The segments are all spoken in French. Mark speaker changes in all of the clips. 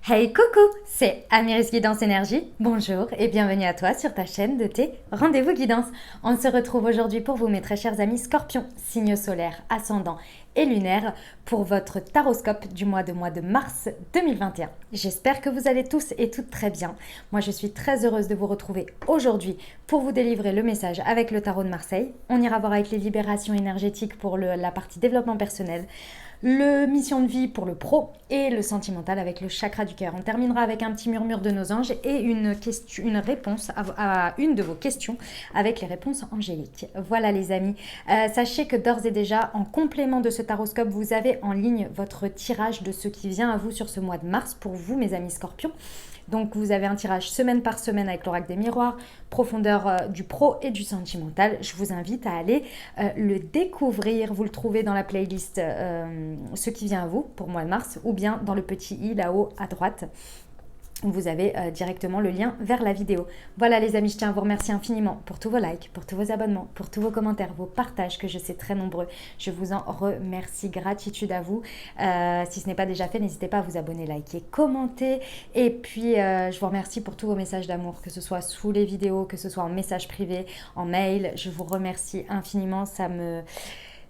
Speaker 1: Hey coucou, c'est Amiris Guidance Énergie. Bonjour et bienvenue à toi sur ta chaîne de tes rendez-vous guidance. On se retrouve aujourd'hui pour vous mes très chers amis Scorpions, signe solaire, ascendant et lunaire pour votre taroscope du mois de mars 2021. J'espère que vous allez tous et toutes très bien. Moi je suis très heureuse de vous retrouver aujourd'hui pour vous délivrer le message avec le tarot de Marseille. On ira voir avec les libérations énergétiques pour la partie développement personnel, le mission de vie pour le pro et le sentimental avec le chakra du cœur. On terminera avec un petit murmure de nos anges et une réponse à une de vos questions avec les réponses angéliques. Voilà les amis, sachez que d'ores et déjà en complément de ce taroscope, vous avez en ligne votre tirage de ce qui vient à vous sur ce mois de mars pour vous mes amis scorpions. Donc vous avez un tirage semaine par semaine avec l'oracle des miroirs, profondeur du pro et du sentimental. Je vous invite à aller le découvrir. Vous le trouvez dans la playlist ce qui vient à vous pour mois de mars ou bien dans le petit i là-haut à droite. Vous avez directement le lien vers la vidéo. Voilà les amis, je tiens à vous remercier infiniment pour tous vos likes, pour tous vos abonnements, pour tous vos commentaires, vos partages que je sais très nombreux. Je vous en remercie, gratitude à vous. Si ce n'est pas déjà fait, n'hésitez pas à vous abonner, liker, commenter. Et puis je vous remercie pour tous vos messages d'amour, que ce soit sous les vidéos, que ce soit en message privé, en mail. Je vous remercie infiniment,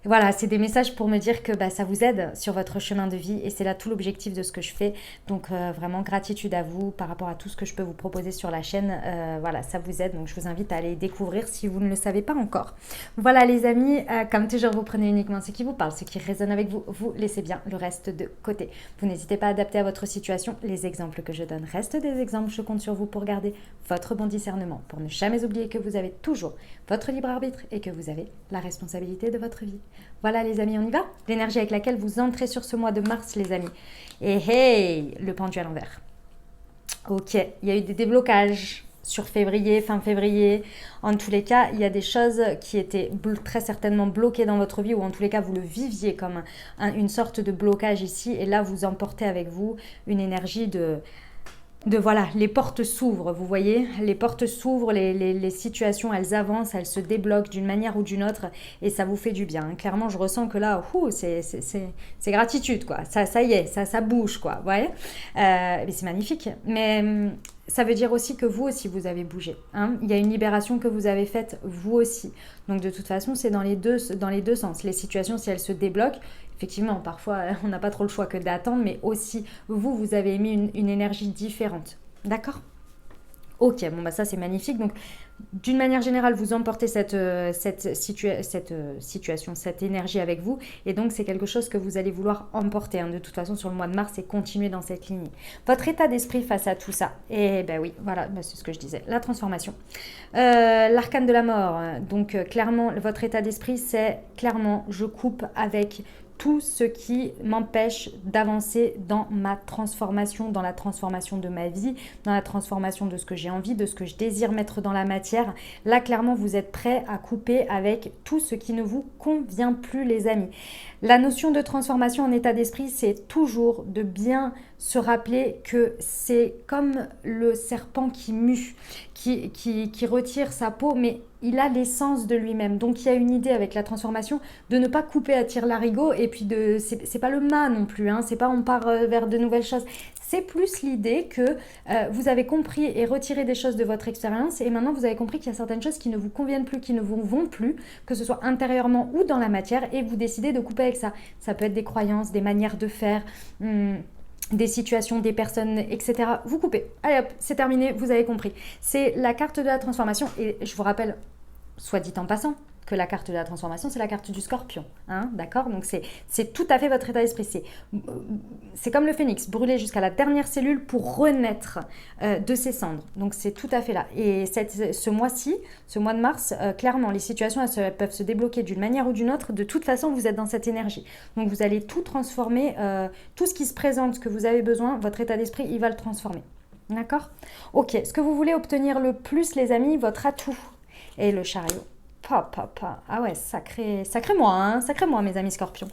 Speaker 1: Voilà, c'est des messages pour me dire que ça vous aide sur votre chemin de vie et c'est là tout l'objectif de ce que je fais. Donc vraiment gratitude à vous par rapport à tout ce que je peux vous proposer sur la chaîne. Voilà, ça vous aide, donc je vous invite à aller découvrir si vous ne le savez pas encore. Voilà les amis, comme toujours vous prenez uniquement ce qui vous parle, ce qui résonne avec vous, vous laissez bien le reste de côté. Vous n'hésitez pas à adapter à votre situation. Les exemples que je donne restent des exemples. Je compte sur vous pour garder votre bon discernement, pour ne jamais oublier que vous avez toujours votre libre arbitre et que vous avez la responsabilité de votre vie. Voilà les amis, on y va. L'énergie avec laquelle vous entrez sur ce mois de mars les amis. Et hey, le pendu à l'envers. Ok, il y a eu des déblocages sur février, fin février. En tous les cas, il y a des choses qui étaient très certainement bloquées dans votre vie ou en tous les cas, vous le viviez comme une sorte de blocage ici. Et là, vous emportez avec vous une énergie de voilà, les portes s'ouvrent, vous voyez, les portes s'ouvrent, les situations, elles avancent, elles se débloquent d'une manière ou d'une autre et ça vous fait du bien. Clairement, je ressens que là, c'est gratitude, quoi. Ça y est, ça bouge, quoi, vous voyez. Mais c'est magnifique. Mais ça veut dire aussi que vous aussi, vous avez bougé. Hein. Il y a une libération que vous avez faite, vous aussi. Donc, de toute façon, c'est dans les deux sens. Les situations, si elles se débloquent, effectivement, parfois, on n'a pas trop le choix que d'attendre, mais aussi, vous avez émis une énergie différente. D'accord ? Ok, bon ça c'est magnifique. Donc d'une manière générale, vous emportez cette situation, cette énergie avec vous. Et donc c'est quelque chose que vous allez vouloir emporter de toute façon sur le mois de mars et continuer dans cette ligne. Votre état d'esprit face à tout ça. Et ben oui, voilà, c'est ce que je disais. La transformation. L'arcane de la mort. Donc clairement, votre état d'esprit, c'est clairement, je coupe avec tout ce qui m'empêche d'avancer dans ma transformation, dans la transformation de ma vie, dans la transformation de ce que j'ai envie, de ce que je désire mettre dans la matière. Là, clairement, vous êtes prêt à couper avec tout ce qui ne vous convient plus, les amis. La notion de transformation en état d'esprit, c'est toujours de bien se rappeler que c'est comme le serpent qui mue, qui retire sa peau, mais il a l'essence de lui-même. Donc il y a une idée avec la transformation de ne pas couper à tire-larigot et puis c'est pas le mât non plus, c'est pas on part vers de nouvelles choses. C'est plus l'idée que vous avez compris et retiré des choses de votre expérience et maintenant vous avez compris qu'il y a certaines choses qui ne vous conviennent plus, qui ne vous vont plus, que ce soit intérieurement ou dans la matière et vous décidez de couper avec ça. Ça peut être des croyances, des manières de faire, des situations, des personnes, etc. Vous coupez. Allez hop, c'est terminé, vous avez compris. C'est la carte de la transformation et je vous rappelle, soit dit en passant, que la carte de la transformation, c'est la carte du scorpion. D'accord ? Donc c'est tout à fait votre état d'esprit. C'est comme le phénix, brûler jusqu'à la dernière cellule pour renaître de ses cendres. Donc c'est tout à fait là. Et ce mois-ci, ce mois de mars, clairement, les situations elles peuvent se débloquer d'une manière ou d'une autre. De toute façon, vous êtes dans cette énergie. Donc vous allez tout transformer, tout ce qui se présente, ce que vous avez besoin, votre état d'esprit, il va le transformer. D'accord ? Ok, ce que vous voulez obtenir le plus, les amis, votre atout est le chariot. Ah ouais, sacré moi, hein, sacré moi, mes amis scorpions.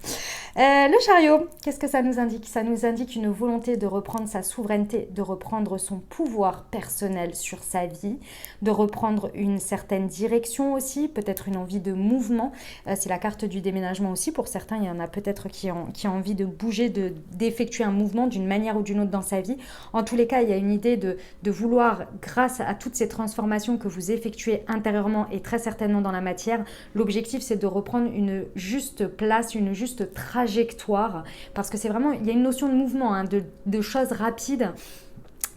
Speaker 1: Le chariot, qu'est-ce que ça nous indique? Ça nous indique une volonté de reprendre sa souveraineté, de reprendre son pouvoir personnel sur sa vie, de reprendre une certaine direction aussi, peut-être une envie de mouvement. C'est la carte du déménagement aussi. Pour certains, il y en a peut-être qui ont envie de bouger, d'effectuer un mouvement d'une manière ou d'une autre dans sa vie. En tous les cas, il y a une idée de vouloir, grâce à toutes ces transformations que vous effectuez intérieurement et très certainement dans la matière, l'objectif c'est de reprendre une juste place, une juste trajectoire, parce que c'est vraiment, il y a une notion de mouvement, hein, de choses rapides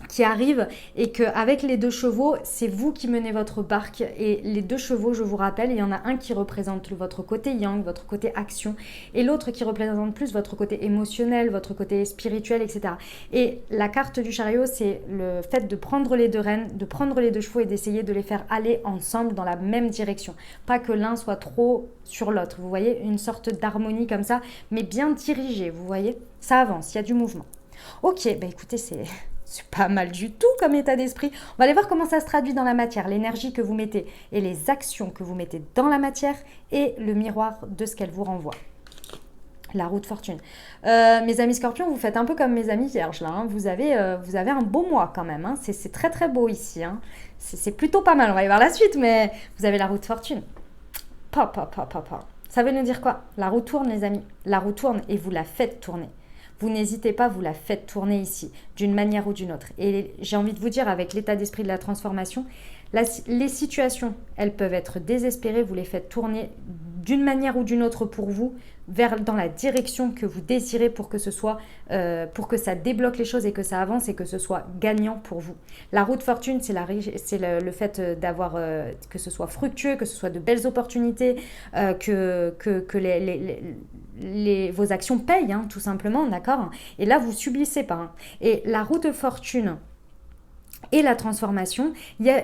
Speaker 1: qui arrive et qu'avec les 2 chevaux, c'est vous qui menez votre barque et les 2 chevaux, je vous rappelle, il y en a un qui représente votre côté yang, votre côté action et l'autre qui représente plus votre côté émotionnel, votre côté spirituel, etc. Et la carte du chariot, c'est le fait de prendre les 2 rênes, de prendre les 2 chevaux et d'essayer de les faire aller ensemble dans la même direction. Pas que l'un soit trop sur l'autre, vous voyez, une sorte d'harmonie comme ça, mais bien dirigée, vous voyez, ça avance, il y a du mouvement. Ok, bah écoutez, c'est pas mal du tout comme état d'esprit. On va aller voir comment ça se traduit dans la matière, l'énergie que vous mettez et les actions que vous mettez dans la matière et le miroir de ce qu'elle vous renvoie. La roue de fortune. Mes amis scorpions, vous faites un peu comme mes amis vierges là. Hein. Vous avez un beau mois quand même. Hein. C'est très très beau ici. Hein. C'est plutôt pas mal. On va aller voir la suite, mais vous avez la roue de fortune. Ça veut nous dire quoi? La roue tourne, les amis. La roue tourne et vous la faites tourner. Vous n'hésitez pas, vous la faites tourner ici, d'une manière ou d'une autre. Et j'ai envie de vous dire, avec l'état d'esprit de la transformation, les situations, elles peuvent être désespérées, vous les faites tourner d'une manière ou d'une autre pour vous, dans la direction que vous désirez pour que ce soit, pour que ça débloque les choses et que ça avance et que ce soit gagnant pour vous. La roue de fortune, c'est le fait d'avoir, que ce soit fructueux, que ce soit de belles opportunités, que vos actions payent, hein, tout simplement, d'accord? Et là, vous subissez pas. Hein. Et la roue de fortune et la transformation, il y a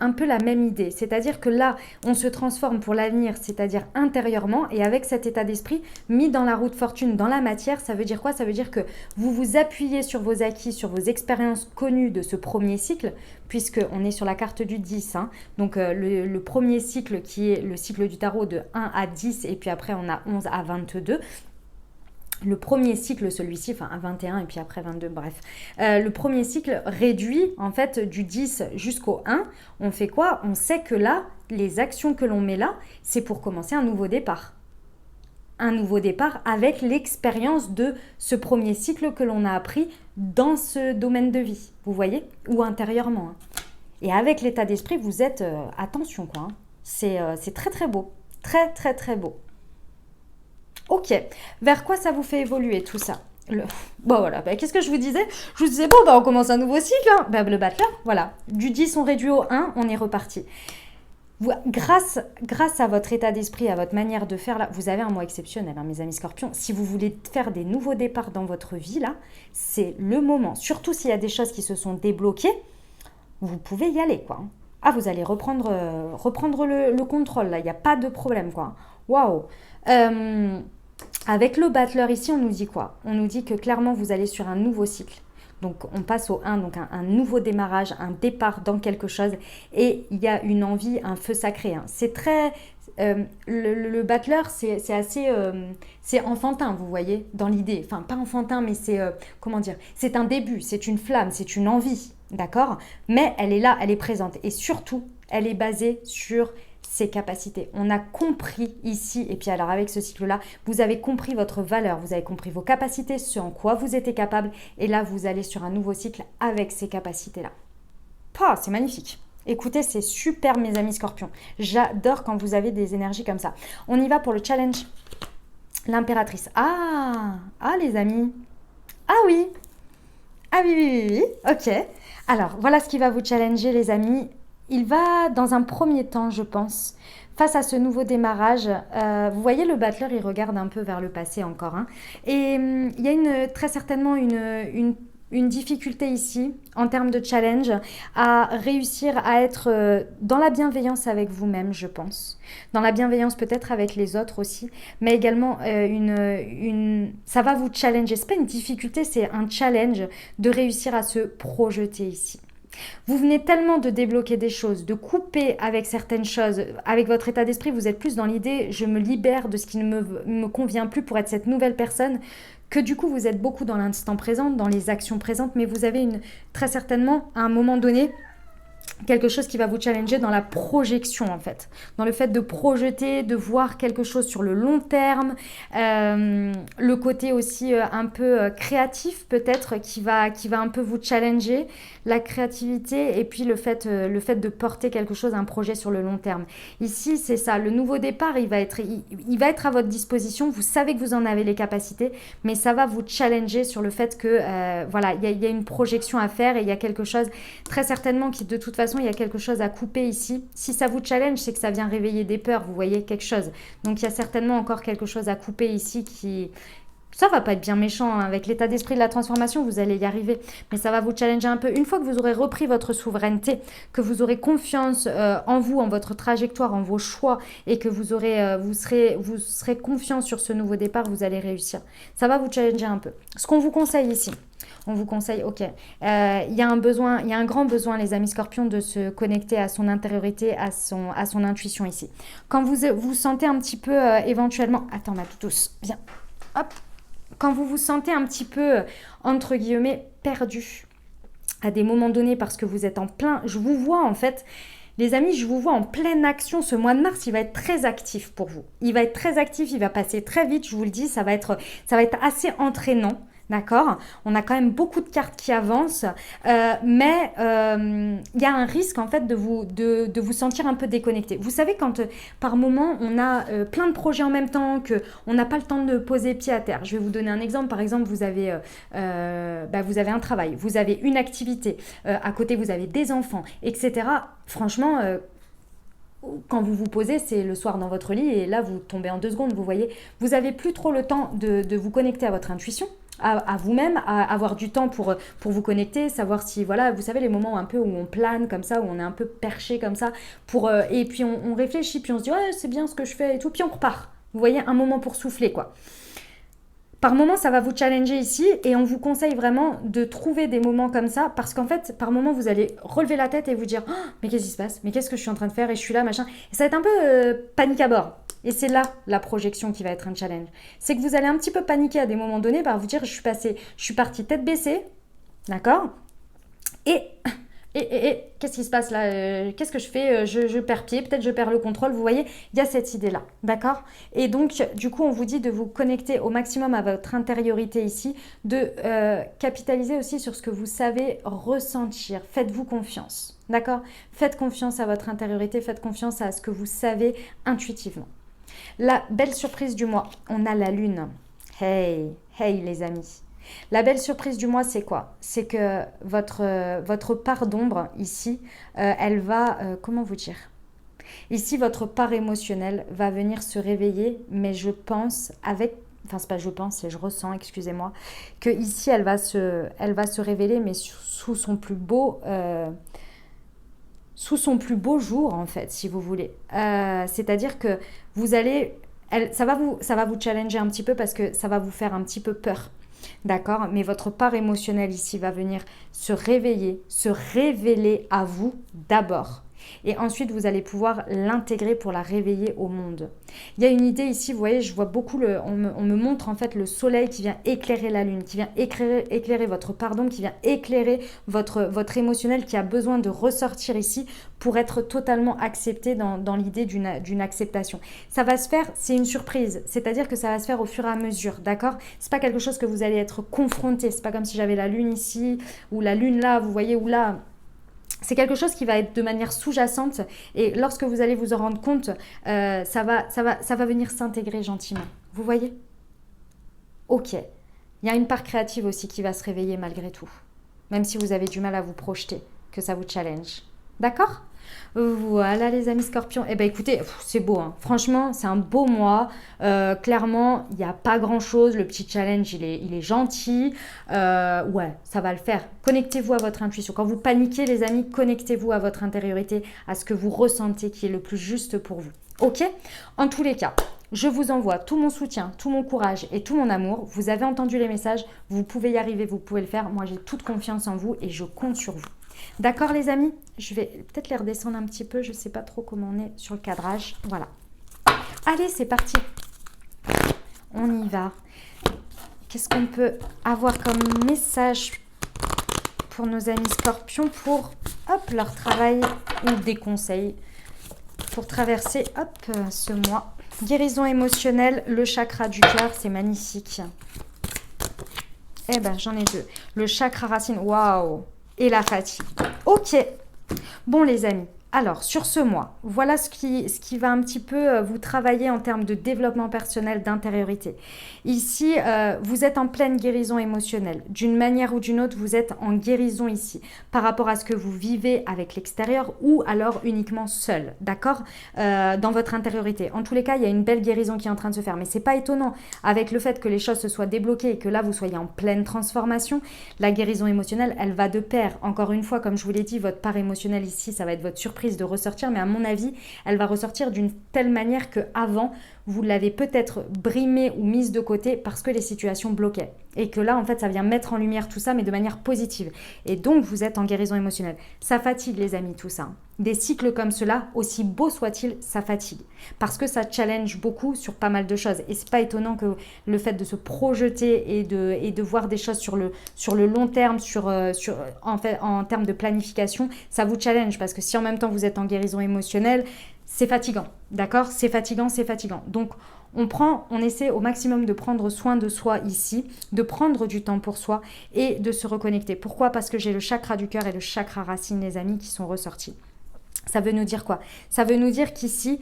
Speaker 1: un peu la même idée. C'est-à-dire que là, on se transforme pour l'avenir, c'est-à-dire intérieurement, et avec cet état d'esprit mis dans la roue de fortune, dans la matière, ça veut dire quoi? Ça veut dire que vous vous appuyez sur vos acquis, sur vos expériences connues de ce premier cycle, puisqu'on est sur la carte du 10. Hein. Donc le premier cycle qui est le cycle du tarot de 1 à 10, et puis après on a 11 à 22. Le premier cycle, celui-ci, enfin 21 et puis après 22, bref. Le premier cycle réduit en fait du 10 jusqu'au 1. On fait quoi? On sait que là, les actions que l'on met là, c'est pour commencer un nouveau départ. Un nouveau départ avec l'expérience de ce premier cycle que l'on a appris dans ce domaine de vie, vous voyez? Ou intérieurement. Hein. Et avec l'état d'esprit, vous êtes... attention quoi, hein. C'est très très beau. Très très très beau. Ok, vers quoi ça vous fait évoluer tout ça? Bon voilà, qu'est-ce que je vous disais? Je vous disais, bon, on commence un nouveau cycle. Hein. Le battleur, voilà. Du 10, on réduit au 1, on est reparti. Grâce à votre état d'esprit, à votre manière de faire, là, vous avez un mois exceptionnel, hein, mes amis scorpions. Si vous voulez faire des nouveaux départs dans votre vie, là, c'est le moment. Surtout s'il y a des choses qui se sont débloquées, vous pouvez y aller, quoi. Ah, vous allez reprendre le contrôle, là, il n'y a pas de problème, quoi. Waouh. Avec le battleur ici, on nous dit quoi? On nous dit que clairement, vous allez sur un nouveau cycle. Donc, on passe au 1, donc un nouveau démarrage, un départ dans quelque chose. Et il y a une envie, un feu sacré. Hein. C'est très... le battleur, c'est assez... c'est enfantin, vous voyez, dans l'idée. Enfin, pas enfantin, mais c'est... comment dire? C'est un début, c'est une flamme, c'est une envie, d'accord? Mais elle est là, elle est présente. Et surtout, elle est basée sur... ses capacités. On a compris ici, et puis alors avec ce cycle-là, vous avez compris votre valeur, vous avez compris vos capacités, ce en quoi vous êtes capable, et là, vous allez sur un nouveau cycle avec ces capacités-là. C'est magnifique. Écoutez, c'est super, mes amis scorpions. J'adore quand vous avez des énergies comme ça. On y va pour le challenge. L'impératrice. Les amis. Oui. Oui. Ok. Alors, voilà ce qui va vous challenger, les amis. Il va, dans un premier temps, je pense, face à ce nouveau démarrage, vous voyez le battleur, il regarde un peu vers le passé encore. Hein, et il y a très certainement une difficulté ici, en termes de challenge, à réussir à être dans la bienveillance avec vous-même, je pense. Dans la bienveillance peut-être avec les autres aussi, mais également ça va vous challenger. C'est pas une difficulté, c'est un challenge de réussir à se projeter ici. Vous venez tellement de débloquer des choses, de couper avec certaines choses, avec votre état d'esprit, vous êtes plus dans l'idée je me libère de ce qui ne me convient plus pour être cette nouvelle personne, que du coup vous êtes beaucoup dans l'instant présent, dans les actions présentes, mais vous avez très certainement à un moment donné quelque chose qui va vous challenger dans la projection en fait, dans le fait de projeter, de voir quelque chose sur le long terme, le côté aussi un peu créatif peut-être qui va un peu vous challenger, la créativité et puis le fait de porter quelque chose, un projet sur le long terme. Ici c'est ça, le nouveau départ il va être à votre disposition, vous savez que vous en avez les capacités, mais ça va vous challenger sur le fait que voilà, il y a une projection à faire et il y a quelque chose très certainement qui de toute façon il y a quelque chose à couper ici. Si ça vous challenge, c'est que ça vient réveiller des peurs, vous voyez quelque chose. Donc il y a certainement encore quelque chose à couper ici qui... Ça va pas être bien méchant, hein. Avec l'état d'esprit de la transformation, vous allez y arriver. Mais ça va vous challenger un peu. Une fois que vous aurez repris votre souveraineté, que vous aurez confiance en vous, en votre trajectoire, en vos choix, et que vous serez confiant sur ce nouveau départ, vous allez réussir. Ça va vous challenger un peu. Ce qu'on vous conseille ici, on vous conseille, ok, il y a un grand besoin, les amis scorpions, de se connecter à son intériorité, à son intuition ici. Quand vous sentez un petit peu éventuellement... Attends, ma toutousse, viens, hop. Quand vous vous sentez un petit peu, entre guillemets, perdu à des moments donnés parce que vous êtes en plein... Je vous vois en fait, les amis, je vous vois en pleine action. Ce mois de mars, il va être très actif pour vous. Il va être très actif, il va passer très vite, je vous le dis, ça va être assez entraînant. D'accord, on a quand même beaucoup de cartes qui avancent, mais il y a un risque en fait de vous sentir un peu déconnecté. Vous savez quand par moment on a plein de projets en même temps, qu'on n'a pas le temps de poser pied à terre. Je vais vous donner un exemple. Par exemple, vous avez un travail, vous avez une activité, à côté vous avez des enfants, etc. Franchement... quand vous vous posez, c'est le soir dans votre lit et là vous tombez en 2 secondes, vous voyez. Vous n'avez plus trop le temps de vous connecter à votre intuition, à vous-même, à avoir du temps pour vous connecter, savoir si, voilà, vous savez les moments un peu où on plane comme ça, où on est un peu perché comme ça, et puis on réfléchit, puis on se dit ouais c'est bien ce que je fais et tout, puis on repart. Vous voyez, un moment pour souffler quoi. Par moment, ça va vous challenger ici et on vous conseille vraiment de trouver des moments comme ça parce qu'en fait, par moment, vous allez relever la tête et vous dire oh, mais qu'est-ce qui se passe? Mais qu'est-ce que je suis en train de faire? Et je suis là, machin. Et ça va être un peu panique à bord. Et c'est là la projection qui va être un challenge. C'est que vous allez un petit peu paniquer à des moments donnés par vous dire je suis partie tête baissée, d'accord? Et qu'est-ce qui se passe là? Qu'est-ce que je fais? Je perds pied, peut-être je perds le contrôle. Vous voyez, il y a cette idée-là, d'accord? Et donc, du coup, on vous dit de vous connecter au maximum à votre intériorité ici, de capitaliser aussi sur ce que vous savez ressentir. Faites-vous confiance, d'accord? Faites confiance à votre intériorité, faites confiance à ce que vous savez intuitivement. La belle surprise du mois, on a la lune. Hey, hey les amis. La belle surprise du mois, c'est quoi? C'est que votre part d'ombre, ici, elle va... comment vous dire? Ici, votre part émotionnelle va venir se réveiller, mais je pense avec... Enfin, c'est pas je pense, c'est je ressens, excusez-moi, que ici, elle va se révéler, mais sous son plus beau... sous son plus beau jour, en fait, si vous voulez. C'est-à-dire que vous allez... ça va vous challenger un petit peu parce que ça va vous faire un petit peu peur. D'accord? Mais votre part émotionnelle ici va venir se réveiller, se révéler à vous d'abord. Et ensuite, vous allez pouvoir l'intégrer pour la réveiller au monde. Il y a une idée ici, vous voyez, je vois beaucoup, on me montre en fait le soleil qui vient éclairer la lune, qui vient éclairer votre pardon, qui vient éclairer votre émotionnel qui a besoin de ressortir ici pour être totalement accepté dans l'idée d'une acceptation. Ça va se faire, c'est une surprise, c'est-à-dire que ça va se faire au fur et à mesure, d'accord? C'est pas quelque chose que vous allez être confronté, c'est pas comme si j'avais la lune ici, ou la lune là, vous voyez, ou là... C'est quelque chose qui va être de manière sous-jacente et lorsque vous allez vous en rendre compte, ça va venir s'intégrer gentiment. Vous voyez? Ok. Il y a une part créative aussi qui va se réveiller malgré tout. Même si vous avez du mal à vous projeter, que ça vous challenge. D'accord? Voilà les amis scorpions. Eh bien écoutez, c'est beau. Hein. Franchement, c'est un beau mois. Clairement, il n'y a pas grand-chose. Le petit challenge, il est gentil. Ouais, ça va le faire. Connectez-vous à votre intuition. Quand vous paniquez les amis, connectez-vous à votre intériorité, à ce que vous ressentez qui est le plus juste pour vous. Ok? En tous les cas, Je vous envoie tout mon soutien, tout mon courage et tout mon amour. Vous avez entendu les messages, vous pouvez y arriver, vous pouvez le faire. Moi, j'ai toute confiance en vous et je compte sur vous. D'accord, les amis? Je vais peut-être les redescendre un petit peu. Je ne sais pas trop comment on est sur le cadrage. Voilà. Allez, c'est parti. On y va. Qu'est-ce qu'on peut avoir comme message pour nos amis scorpions pour leur travail ou des conseils pour traverser ce mois? Guérison émotionnelle, le chakra du cœur, c'est magnifique. Eh ben, j'en ai deux. Le chakra racine, waouh, et la fatigue. Ok. Bon, les amis. Alors, sur ce mois, voilà ce qui va un petit peu vous travailler en termes de développement personnel, d'intériorité. Ici, vous êtes en pleine guérison émotionnelle. D'une manière ou d'une autre, vous êtes en guérison ici par rapport à ce que vous vivez avec l'extérieur ou alors uniquement seul, d'accord, dans votre intériorité. En tous les cas, il y a une belle guérison qui est en train de se faire. Mais ce n'est pas étonnant avec le fait que les choses se soient débloquées et que là, vous soyez en pleine transformation. La guérison émotionnelle, elle va de pair. Encore une fois, comme je vous l'ai dit, votre part émotionnelle ici, ça va être votre surprise de ressortir, mais à mon avis, elle va ressortir d'une telle manière que avant vous l'avez peut-être brimée ou mise de côté parce que les situations bloquaient. Et que là, en fait, ça vient mettre en lumière tout ça, mais de manière positive. Et donc, vous êtes en guérison émotionnelle. Ça fatigue, les amis, tout ça. Des cycles comme cela, aussi beaux soient-ils, ça fatigue. Parce que ça challenge beaucoup sur pas mal de choses. Et c'est pas étonnant que le fait de se projeter et de voir des choses sur le long terme, en termes de planification, ça vous challenge. Parce que si en même temps, vous êtes en guérison émotionnelle, c'est fatigant, d'accord? C'est fatigant, c'est fatigant. Donc, on essaie au maximum de prendre soin de soi ici, de prendre du temps pour soi et de se reconnecter. Pourquoi? Parce que j'ai le chakra du cœur et le chakra racine, les amis, qui sont ressortis. Ça veut nous dire quoi? Ça veut nous dire qu'ici,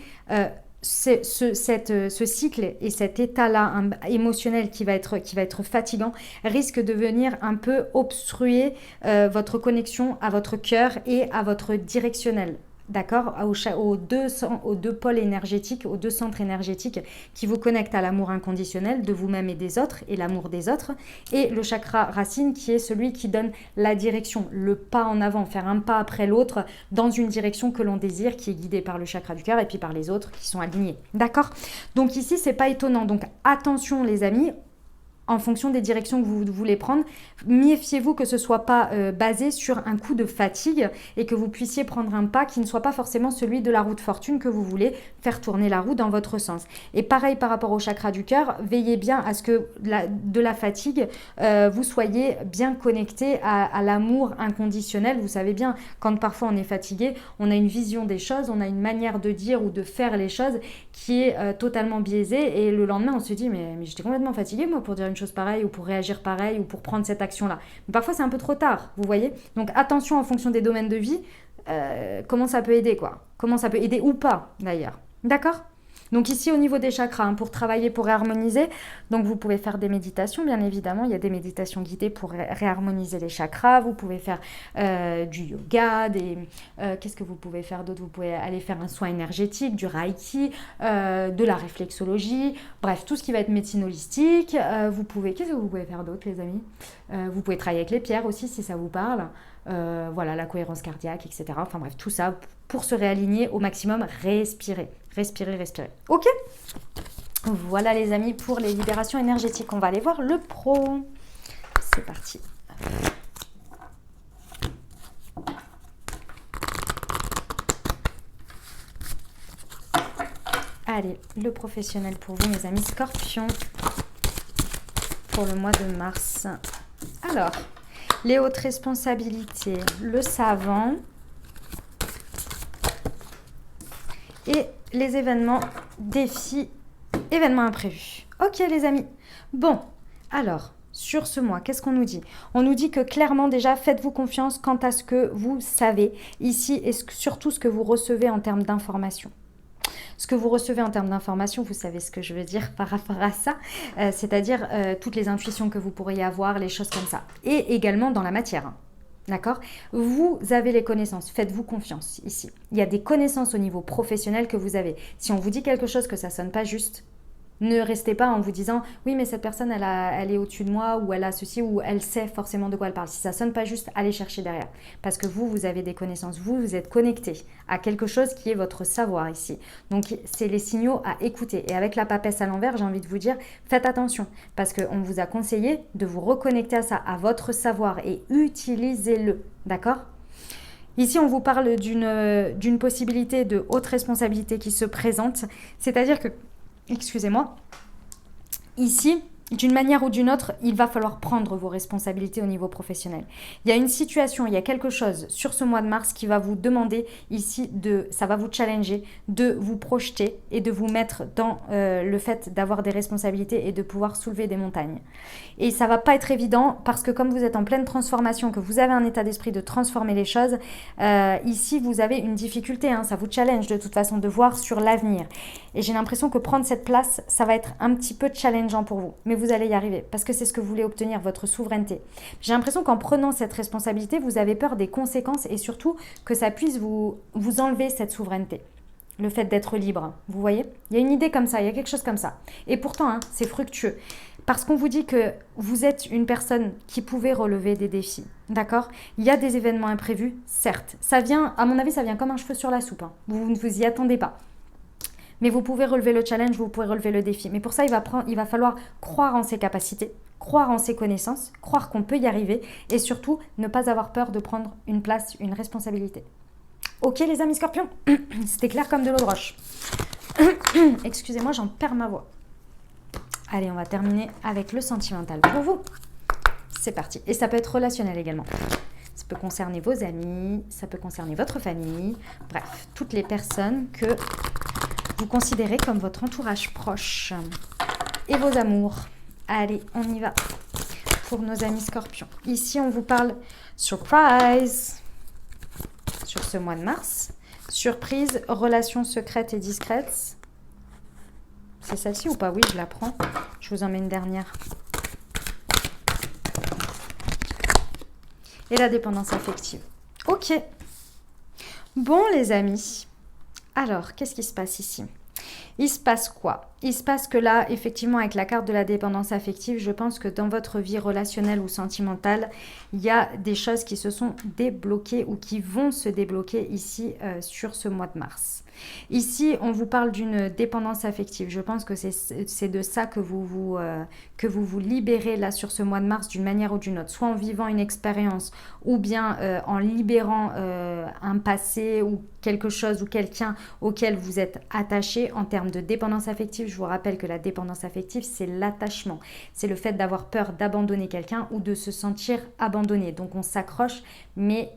Speaker 1: ce cycle et cet état-là émotionnel qui va être fatigant risque de venir un peu obstruer votre connexion à votre cœur et à votre directionnel. D'accord, aux deux pôles énergétiques, aux deux centres énergétiques qui vous connectent à l'amour inconditionnel de vous-même et des autres et l'amour des autres, et le chakra racine qui est celui qui donne la direction, le pas en avant, faire un pas après l'autre dans une direction que l'on désire, qui est guidée par le chakra du cœur et puis par les autres qui sont alignés. D'accord? Donc ici, c'est pas étonnant. Donc attention les amis, en fonction des directions que vous voulez prendre, méfiez-vous que ce ne soit pas basé sur un coup de fatigue et que vous puissiez prendre un pas qui ne soit pas forcément celui de la roue de fortune que vous voulez faire tourner la roue dans votre sens. Et pareil par rapport au chakra du cœur, veillez bien à ce que de la fatigue, vous soyez bien connecté à l'amour inconditionnel. Vous savez bien, quand parfois on est fatigué, on a une vision des choses, on a une manière de dire ou de faire les choses qui est totalement biaisée et le lendemain on se dit mais j'étais complètement fatiguée moi pour dire une chose pareille ou pour réagir pareil ou pour prendre cette action-là. Mais parfois, c'est un peu trop tard, vous voyez. Donc, attention en fonction des domaines de vie, comment ça peut aider, quoi. Comment ça peut aider ou pas, d'ailleurs. D'accord ? Donc ici, au niveau des chakras, pour travailler, pour réharmoniser, donc vous pouvez faire des méditations, bien évidemment. Il y a des méditations guidées pour réharmoniser les chakras. Vous pouvez faire du yoga, qu'est-ce que vous pouvez faire d'autre? Vous pouvez aller faire un soin énergétique, du reiki, de la réflexologie, bref, tout ce qui va être médecine holistique. Qu'est-ce que vous pouvez faire d'autre, les amis? Vous pouvez travailler avec les pierres aussi, si ça vous parle. Voilà, la cohérence cardiaque, etc. Enfin bref, tout ça pour se réaligner au maximum, respirer. Ok? Voilà les amis pour les libérations énergétiques. On va aller voir le pro. C'est parti. Allez, le professionnel pour vous, mes amis scorpions, pour le mois de mars. Alors, les hautes responsabilités, le savant et les événements, défis, événements imprévus. Ok les amis. Bon, alors, sur ce mois, qu'est-ce qu'on nous dit? On nous dit que clairement déjà, faites-vous confiance quant à ce que vous savez ici et surtout ce que vous recevez en termes d'informations. Ce que vous recevez en termes d'informations, vous savez ce que je veux dire par rapport à ça, c'est-à-dire toutes les intuitions que vous pourriez avoir, les choses comme ça. Et également dans la matière, hein. D'accord? Vous avez les connaissances, faites-vous confiance ici. Il y a des connaissances au niveau professionnel que vous avez. Si on vous dit quelque chose que ça ne sonne pas juste, Ne restez pas en vous disant « Oui, mais cette personne, elle est au-dessus de moi ou elle a ceci ou elle sait forcément de quoi elle parle. » Si ça sonne pas juste, allez chercher derrière. Parce que vous avez des connaissances. Vous êtes connecté à quelque chose qui est votre savoir ici. Donc, c'est les signaux à écouter. Et avec la papesse à l'envers, j'ai envie de vous dire, faites attention. Parce qu'on vous a conseillé de vous reconnecter à ça, à votre savoir et utilisez-le. D'accord ? Ici, on vous parle d'une possibilité de haute responsabilité qui se présente. C'est-à-dire que, excusez-moi, ici, d'une manière ou d'une autre, il va falloir prendre vos responsabilités au niveau professionnel. Il y a une situation, il y a quelque chose sur ce mois de mars qui va vous demander ici, ça va vous challenger, de vous projeter et de vous mettre dans le fait d'avoir des responsabilités et de pouvoir soulever des montagnes. Et ça va pas être évident parce que comme vous êtes en pleine transformation, que vous avez un état d'esprit de transformer les choses, ici vous avez une difficulté, ça vous challenge de toute façon de voir sur l'avenir. Et j'ai l'impression que prendre cette place, ça va être un petit peu challengeant pour vous. Mais vous allez y arriver parce que c'est ce que vous voulez obtenir, votre souveraineté. J'ai l'impression qu'en prenant cette responsabilité, vous avez peur des conséquences et surtout que ça puisse vous enlever cette souveraineté. Le fait d'être libre, vous voyez ? Il y a une idée comme ça, il y a quelque chose comme ça. Et pourtant, c'est fructueux. Parce qu'on vous dit que vous êtes une personne qui pouvait relever des défis, d'accord ? Il y a des événements imprévus, certes. Ça vient, à mon avis, ça vient comme un cheveu sur la soupe. Vous ne vous y attendez pas. Mais vous pouvez relever le challenge, vous pouvez relever le défi. Mais pour ça, il va falloir croire en ses capacités, croire en ses connaissances, croire qu'on peut y arriver et surtout ne pas avoir peur de prendre une place, une responsabilité. Ok les amis scorpions, c'était clair comme de l'eau de roche. Excusez-moi, j'en perds ma voix. Allez, on va terminer avec le sentimental pour vous. C'est parti. Et ça peut être relationnel également. Ça peut concerner vos amis, ça peut concerner votre famille. Bref, toutes les personnes que vous considérez comme votre entourage proche. Et vos amours. Allez, on y va pour nos amis scorpions. Ici, on vous parle surprise sur ce mois de mars. Surprise, relations secrètes et discrètes. C'est celle-ci ou pas? Oui, je la prends. Je vous en mets une dernière. Et la dépendance affective. Ok. Bon, les amis. Alors, qu'est-ce qui se passe ici? Il se passe quoi? Il se passe que là, effectivement, avec la carte de la dépendance affective, je pense que dans votre vie relationnelle ou sentimentale, il y a des choses qui se sont débloquées ou qui vont se débloquer ici sur ce mois de mars. Ici, on vous parle d'une dépendance affective. Je pense que c'est de ça que vous vous libérez là sur ce mois de mars d'une manière ou d'une autre. Soit en vivant une expérience ou bien en libérant un passé ou quelque chose ou quelqu'un auquel vous êtes attaché en termes de dépendance affective. Je vous rappelle que la dépendance affective, c'est l'attachement. C'est le fait d'avoir peur d'abandonner quelqu'un ou de se sentir abandonné. Donc on s'accroche, mais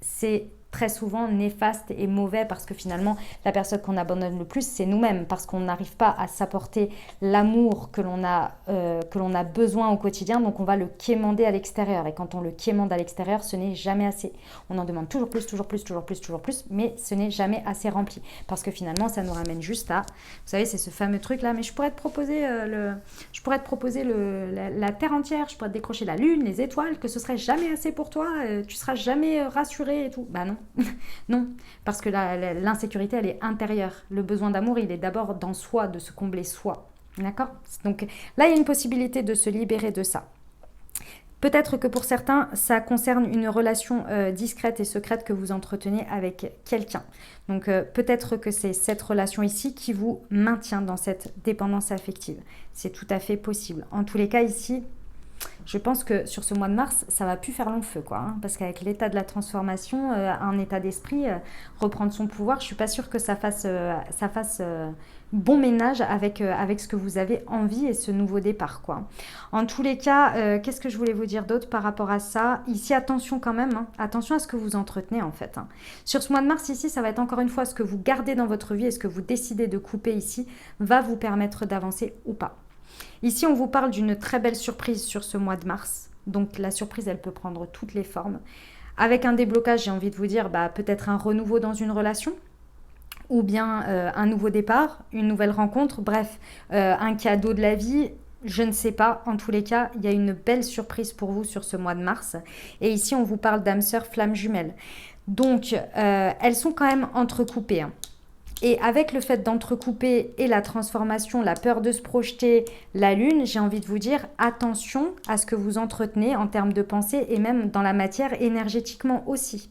Speaker 1: c'est très souvent néfaste et mauvais parce que finalement, la personne qu'on abandonne le plus, c'est nous-mêmes parce qu'on n'arrive pas à s'apporter l'amour que l'on a besoin au quotidien. Donc, on va le quémander à l'extérieur. Et quand on le quémande à l'extérieur, ce n'est jamais assez. On en demande toujours plus, toujours plus, toujours plus, toujours plus, mais ce n'est jamais assez rempli parce que finalement, ça nous ramène juste à... Vous savez, c'est ce fameux truc-là, mais je pourrais te proposer, la Terre entière, je pourrais te décrocher la Lune, les étoiles, que ce serait jamais assez pour toi, tu seras jamais rassuré et tout. Bah non. Non, parce que l'insécurité, elle est intérieure. Le besoin d'amour, il est d'abord dans soi, de se combler soi. D'accord? Donc là, il y a une possibilité de se libérer de ça. Peut-être que pour certains, ça concerne une relation discrète et secrète que vous entretenez avec quelqu'un. Donc peut-être que c'est cette relation ici qui vous maintient dans cette dépendance affective. C'est tout à fait possible. En tous les cas, ici... Je pense que sur ce mois de mars, ça va plus faire long feu, quoi. Parce qu'avec l'état de la transformation, un état d'esprit, reprendre son pouvoir, je suis pas sûre que ça fasse bon ménage avec ce que vous avez envie et ce nouveau départ, quoi. En tous les cas, qu'est-ce que je voulais vous dire d'autre par rapport à ça? Ici, attention quand même, attention à ce que vous entretenez en fait. Sur ce mois de mars, ici, ça va être encore une fois ce que vous gardez dans votre vie et ce que vous décidez de couper ici va vous permettre d'avancer ou pas. Ici, on vous parle d'une très belle surprise sur ce mois de mars. Donc, la surprise, elle peut prendre toutes les formes. Avec un déblocage, j'ai envie de vous dire, peut-être un renouveau dans une relation ou bien un nouveau départ, une nouvelle rencontre, bref, un cadeau de la vie. Je ne sais pas. En tous les cas, il y a une belle surprise pour vous sur ce mois de mars. Et ici, on vous parle d'âmes sœurs flammes jumelles. Donc, elles sont quand même entrecoupées, Et avec le fait d'entrecouper et la transformation, la peur de se projeter, la lune, j'ai envie de vous dire attention à ce que vous entretenez en termes de pensée et même dans la matière énergétiquement aussi.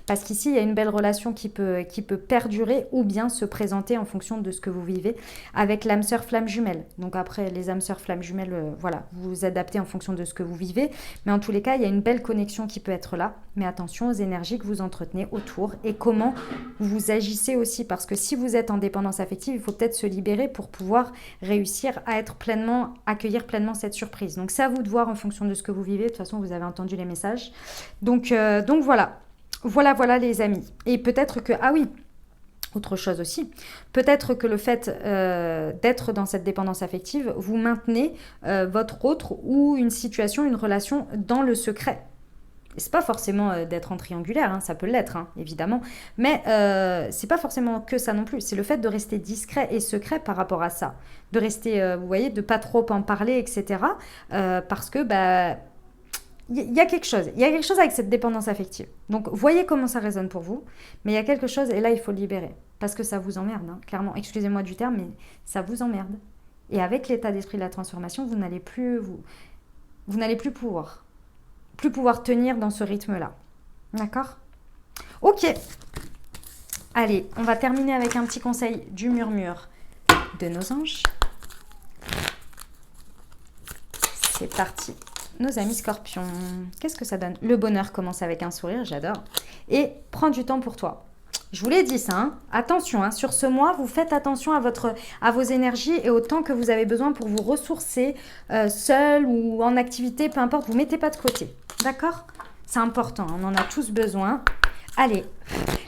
Speaker 1: Parce qu'ici, il y a une belle relation qui peut perdurer ou bien se présenter en fonction de ce que vous vivez avec l'âme sœur flamme jumelle. Donc après, les âmes sœurs flamme jumelles, voilà, vous vous adaptez en fonction de ce que vous vivez. Mais en tous les cas, il y a une belle connexion qui peut être là. Mais attention aux énergies que vous entretenez autour et comment vous agissez aussi. Parce que si vous êtes en dépendance affective, il faut peut-être se libérer pour pouvoir réussir à être pleinement, accueillir pleinement cette surprise. Donc c'est à vous de voir en fonction de ce que vous vivez. De toute façon, vous avez entendu les messages. Donc voilà. Voilà les amis. Et peut-être que, ah oui, autre chose aussi, peut-être que le fait d'être dans cette dépendance affective, vous maintenez votre autre ou une situation, une relation dans le secret. C'est pas forcément d'être en triangulaire, hein, ça peut l'être, hein, évidemment, mais c'est pas forcément que ça non plus. C'est le fait de rester discret et secret par rapport à ça. De rester, vous voyez, de pas trop en parler, etc. Parce que, il y a quelque chose. Il y a quelque chose avec cette dépendance affective. Donc, voyez comment ça résonne pour vous. Mais il y a quelque chose, et là, il faut le libérer. Parce que ça vous emmerde, hein, clairement. Excusez-moi du terme, mais ça vous emmerde. Et avec l'état d'esprit de la transformation, vous n'allez plus pouvoir tenir dans ce rythme-là. D'accord ? Ok. Allez, on va terminer avec un petit conseil du murmure de nos anges. C'est parti. Nos amis scorpions, qu'est-ce que ça donne? Le bonheur commence avec un sourire, j'adore. Et prends du temps pour toi. Je vous l'ai dit ça, hein. Attention, hein. Sur ce mois, vous faites attention à vos énergies et au temps que vous avez besoin pour vous ressourcer, seul ou en activité, peu importe, vous ne mettez pas de côté. D'accord? C'est important, on en a tous besoin. Allez,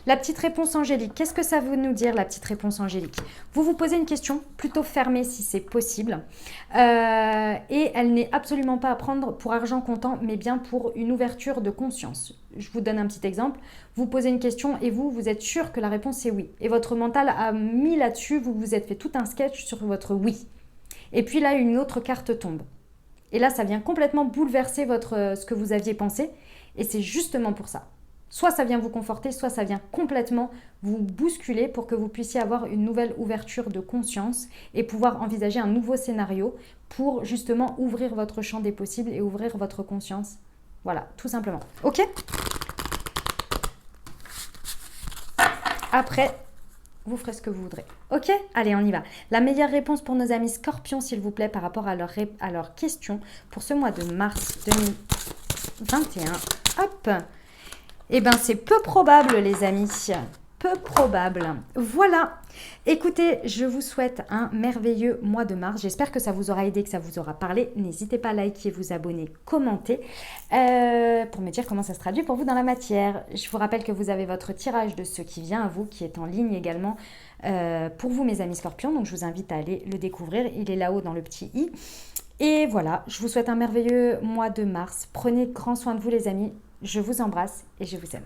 Speaker 1: la petite réponse angélique. Qu'est-ce que ça veut nous dire, la petite réponse angélique? Vous vous posez une question, plutôt fermée si c'est possible. Et elle n'est absolument pas à prendre pour argent comptant, mais bien pour une ouverture de conscience. Je vous donne un petit exemple. Vous posez une question et vous êtes sûr que la réponse est oui. Et votre mental a mis là-dessus, vous vous êtes fait tout un sketch sur votre oui. Et puis là, une autre carte tombe. Et là, ça vient complètement bouleverser ce que vous aviez pensé. Et c'est justement pour ça. Soit ça vient vous conforter, soit ça vient complètement vous bousculer pour que vous puissiez avoir une nouvelle ouverture de conscience et pouvoir envisager un nouveau scénario pour justement ouvrir votre champ des possibles et ouvrir votre conscience. Voilà, tout simplement. Ok ? Après, vous ferez ce que vous voudrez. Ok ? Allez, on y va. La meilleure réponse pour nos amis scorpions, s'il vous plaît, par rapport à leur question pour ce mois de mars 2021. Hop ! Eh bien, c'est peu probable, les amis. Peu probable. Voilà. Écoutez, je vous souhaite un merveilleux mois de mars. J'espère que ça vous aura aidé, que ça vous aura parlé. N'hésitez pas à liker, vous abonner, commenter pour me dire comment ça se traduit pour vous dans la matière. Je vous rappelle que vous avez votre tirage de ce qui vient à vous, qui est en ligne également pour vous, mes amis scorpions. Donc, je vous invite à aller le découvrir. Il est là-haut dans le petit i. Et voilà, je vous souhaite un merveilleux mois de mars. Prenez grand soin de vous, les amis. Je vous embrasse et je vous aime.